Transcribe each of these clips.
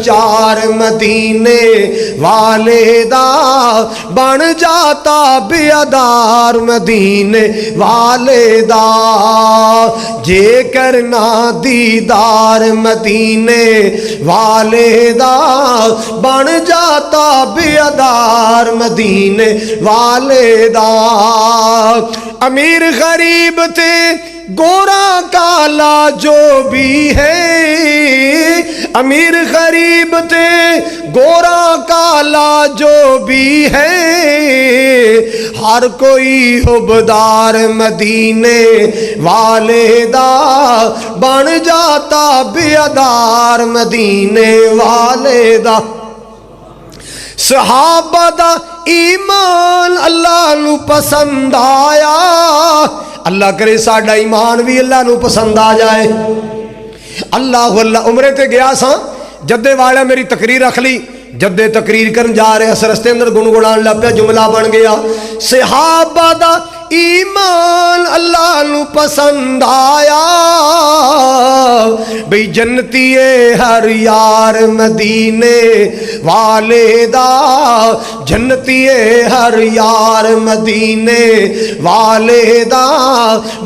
چار مدینے والے دا بن جاتا بیادار مدینے والے دا جے کرنا دیدار مدینے والے دا بن جاتا بیادار مدینے والے دا امیر غریب تھے گورا کالا جو بھی ہے امیر غریب تھے گورا کالا جو بھی ہے ہر کوئی حبدار مدینے والے دا بن جاتا بیادار مدینے والے دا صحابہ دا ایمان اللہ نو پسند آیا اللہ کرے ساڈا ایمان بھی اللہ نو پسند آ جائے اللہ عمرے تے گیا سا جدے والا میری تقریر رکھ لی جدے تقریر کرن جا رہے اس رستے اندر گنگنان لگ پیا جملہ بن گیا صحابہ دا ایمان اللہ نو پسند آیا بھئی جنتی ہر یار مدینے والے دا جنتی ہر یار مدینے والے دا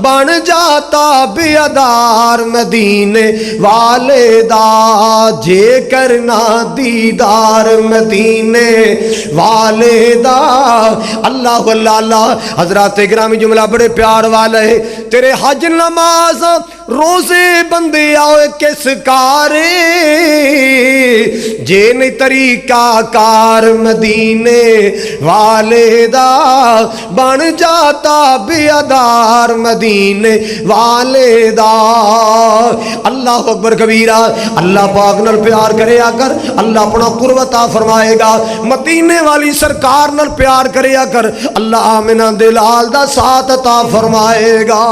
بن جاتا بیادار مدینے والے دا جے کرنا دیدار مدینے والے دا اللہ اللہ حضرات گرامی جملہ بڑے پیار والا ہے تیرے حج نماز روزے بندے آئے کس کارے جے نہیں طریقہ کار مدینے والے دا بن جاتا بیادار مدینے والے دا اللہ اکبر کبیرہ اللہ پاک نال پیار کرے کر اللہ اپنا قرب عطا فرمائے گا مدینے والی سرکار نال پیار کرے کر اللہ آمنہ دلال دا ساتھ عطا فرمائے گا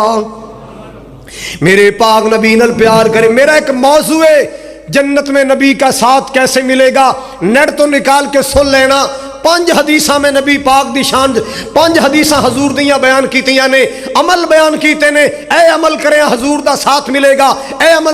میرے پاک نبی نال پیار کرے میرا ایک موضوع ہے جنت میں نبی کا ساتھ کیسے ملے گا نیٹ تو نکال کے سن لینا 5 حدیثاں میں نبی پاک دی شان 5 حدیثاں حضور دیاں بیان کیتیاں نے عمل بیان کیتے نے اے عمل کریں حضور دا ساتھ ملے گا اے عمل